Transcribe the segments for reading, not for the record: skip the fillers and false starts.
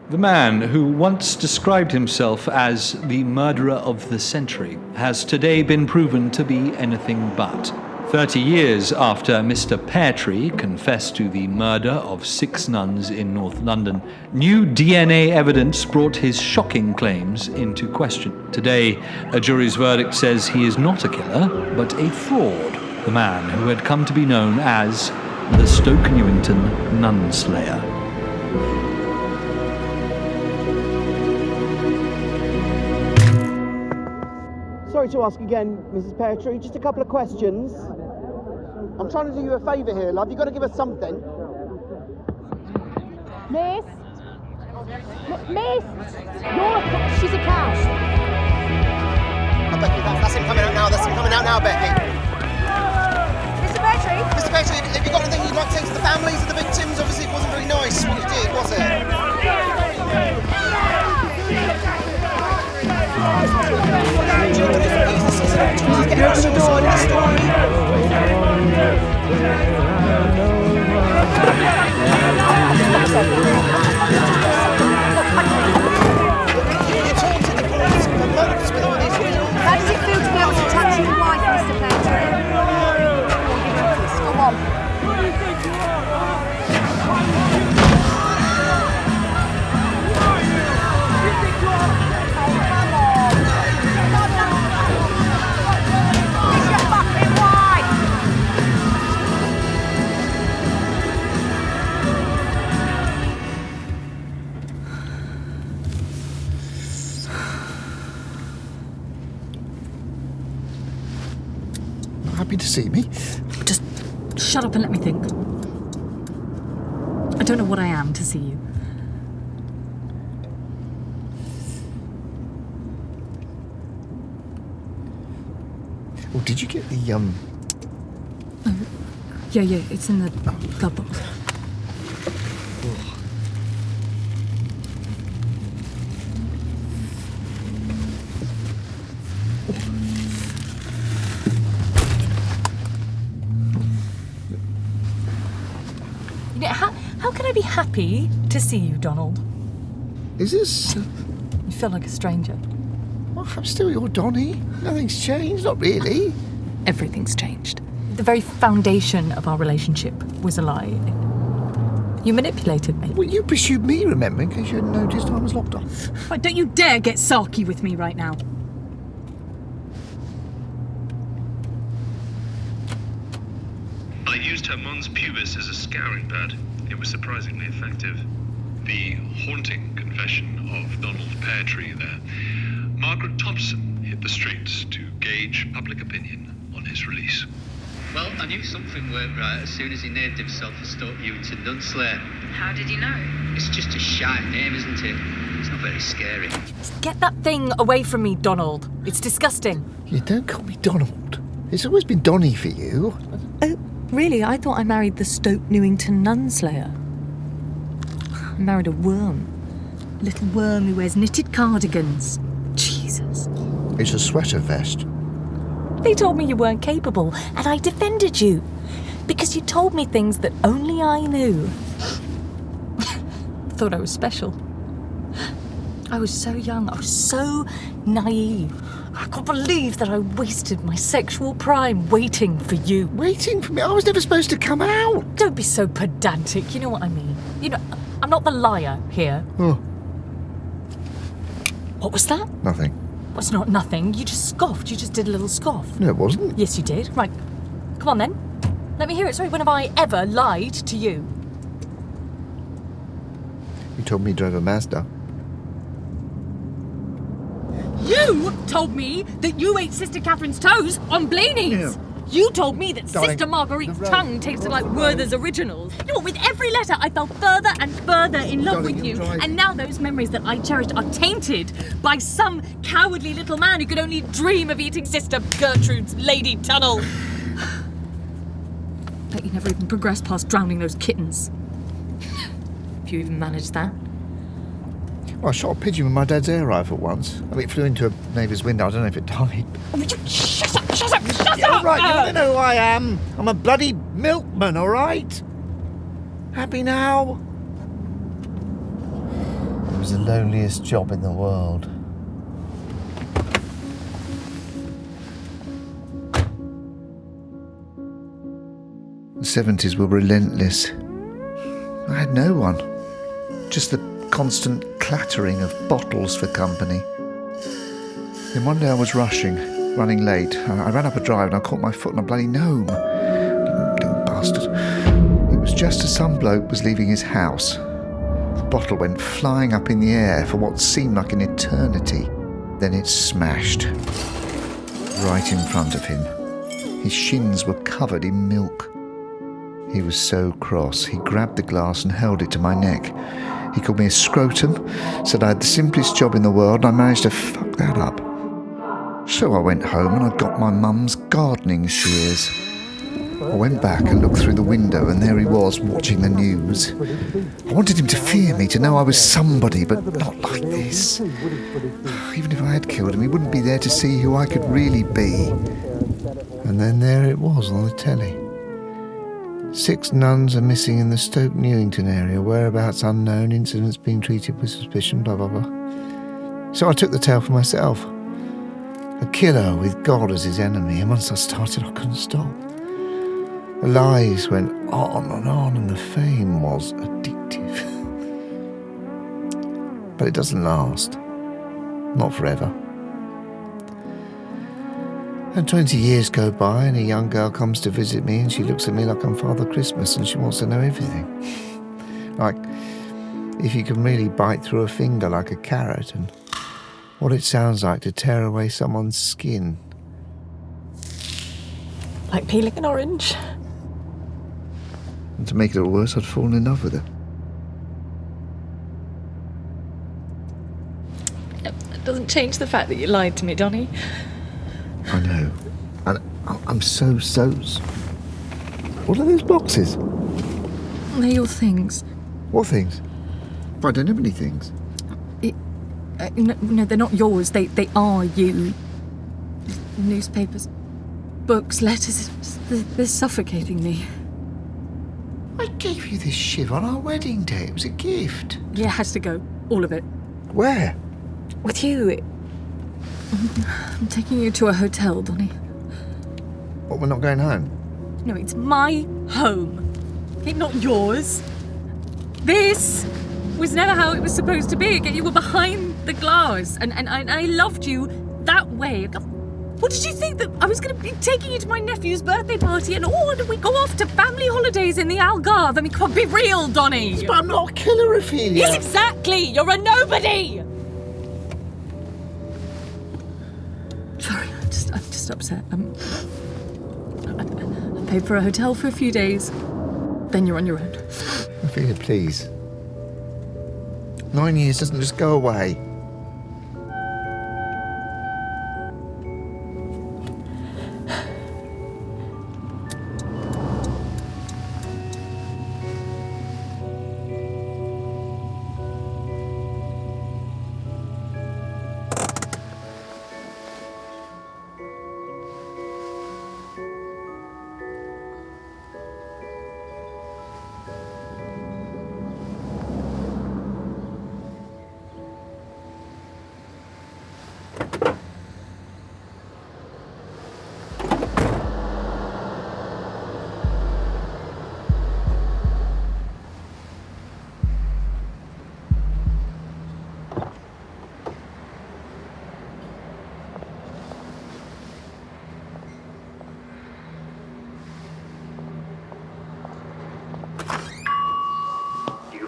The man who once described himself as the murderer of the century has today been proven to be anything but. 30 years after Mr. Peartree confessed to the murder of 6 nuns in North London, new DNA evidence brought his shocking claims into question. Today, a jury's verdict says he is not a killer, but a fraud. The man who had come to be known as the Stoke Newington Nun Slayer. Sorry to ask again, Mrs. Peartree, just a couple of questions. I'm trying to do you a favour here, love. You've got to give us something. Miss? Miss? She's a cow. Oh, Becky, that's him coming out now. That's him coming out now, Becky. Mr. Peartree? Mr. Peartree, have you got anything you'd like to say to the families of the victims? Obviously, it wasn't very nice what you did, was it? How does it feel to be able to touch your wife, Mr. Peartree? Go on. Happy to see me? Just shut up and let me think. I don't know what I am to see you. Oh, did you get the, Yeah, it's in the glove box. How can I be happy to see you, Donald? Is this... You feel like a stranger. Well, I'm still your Donny. Nothing's changed, not really. Everything's changed. The very foundation of our relationship was a lie. You manipulated me. Well, you pursued me, remember, in case you hadn't noticed I was locked up. Right, don't you dare get sarky with me right now. I used her mons pubis as a scouring pad. It was surprisingly effective. The haunting confession of Donald Peartree there. Margaret Thompson hit the streets to gauge public opinion on his release. Well, I knew something weren't right as soon as he named himself the Stoke Newington Nun Slayer. How did you know? It's just a shite name, isn't it? It's not very scary. Just get that thing away from me, Donald. It's disgusting. You don't call me Donald. It's always been Donny for you. Oh, really? I thought I married the Stoke Newington Nun Slayer. I married a worm. A little worm who wears knitted cardigans. Jesus. It's a sweater vest. They told me you weren't capable, and I defended you. Because you told me things that only I knew. Thought I was special. I was so young, I was so naive. I can't believe that I wasted my sexual prime waiting for you. Waiting for me? I was never supposed to come out. Don't be so pedantic, you know what I mean. You know, I'm not the liar here. Oh. What was that? Nothing. Well, it's not nothing. You just scoffed. You just did a little scoff. No, it wasn't. Yes, you did. Right. Come on, then. Let me hear it. Sorry, when have I ever lied to you? You told me you drove a Mazda. You told me that you ate Sister Catherine's toes on Blaney's. Yeah. You told me that Darling, Sister Marguerite's the road. tongue tasted like Werther's Originals. You know what, with every letter I fell further and further in love Darling, with you. you're driving. And now those memories that I cherished are tainted by some cowardly little man who could only dream of eating Sister Gertrude's Lady Tunnel. Bet you never even progressed past drowning those kittens. If you even managed that. Well, I shot a pigeon with my dad's air rifle once. I mean, it flew into a neighbour's window. I don't know if it died. Oh, would you shut up, shut up, shut Yeah, up! all right, you don't know who I am. I'm a bloody milkman, all right? Happy now? was the loneliest job in the world. The 70s were relentless. I had no one. Just the constant clattering of bottles for company. Then one day I was running late. I ran up a drive and I caught my foot on a bloody gnome. Little bastard. It was just as some bloke was leaving his house. The bottle went flying up in the air for what seemed like an eternity. Then it smashed. Right in front of him. His shins were covered in milk. He was so cross, he grabbed the glass and held it to my neck. He called me a scrotum, said I had the simplest job in the world, and I managed to fuck that up. So I went home and I got my mum's gardening shears. I went back and looked through the window, and there he was, watching the news. I wanted him to fear me, to know I was somebody, but not like this. Even if I had killed him, he wouldn't be there to see who I could really be. And then there it was on the telly. 6 nuns are missing in the Stoke Newington area, whereabouts unknown, incidents being treated with suspicion, blah, blah, blah. So I took the tale for myself. A killer with God as his enemy, and once I started, I couldn't stop. The lies went on, and the fame was addictive. But it doesn't last. Not forever. And 20 years go by and a young girl comes to visit me and she looks at me like I'm Father Christmas and she wants to know everything. Like if you can really bite through a finger like a carrot and what it sounds like to tear away someone's skin. Like peeling an orange. And to make it all worse, I'd fallen in love with her. It doesn't change the fact that you lied to me, Donnie. I know. And I'm so... What are those boxes? They're your things. What things? I don't have any things. No, they're not yours. They are you. Newspapers, books, letters. They're suffocating me. I gave you this shiv on our wedding day. It was a gift. Yeah, it has to go. All of it. Where? With you. I'm taking you to a hotel, Donnie. What, we're not going home? No, it's my home. Okay, not yours. This was never how it was supposed to be. Okay, you were behind the glass, and I loved you that way. What did you think, that I was going to be taking you to my nephew's birthday party and we go off to family holidays in the Algarve? I mean, come on, be real, Donnie. But I'm not a killer, Ophelia. Yes, exactly. You're a nobody. Sorry, I'm just upset. I paid for a hotel for a few days. Then you're on your own. Ophelia, please. 9 years doesn't just go away.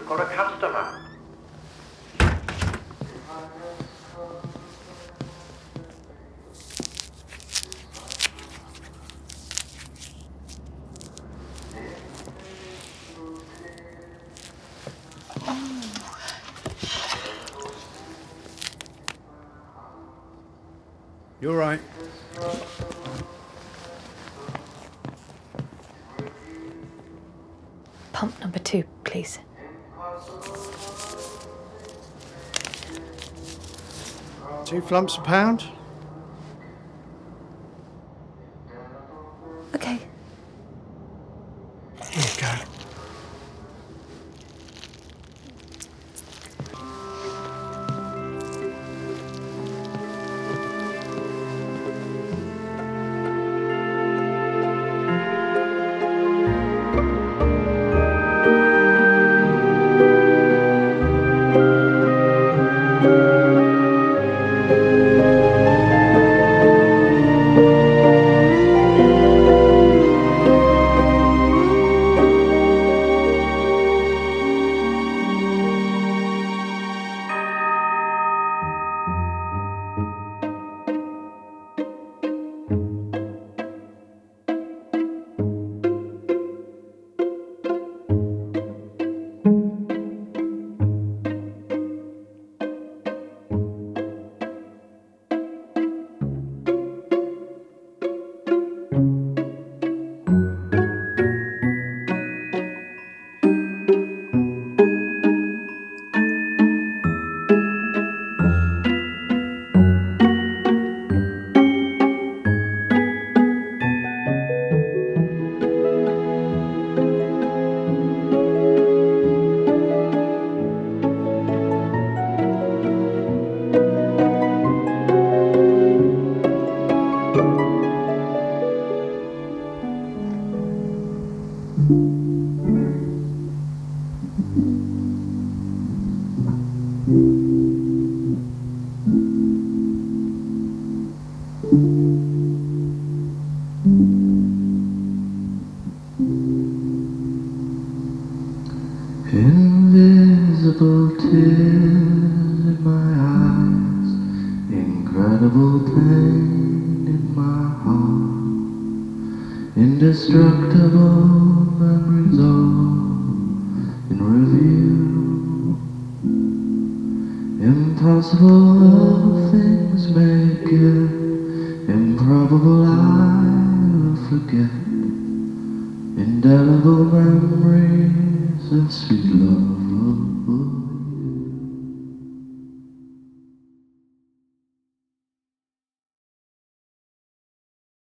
For a customer. You're right. Pump number 2, please. Two flumps a pound? Okay. There you go. Invisible tears in my eyes, incredible pain in my heart, indestructible memories all in review. Impossible things make it improbable, I will forget indelible memories of sweet love.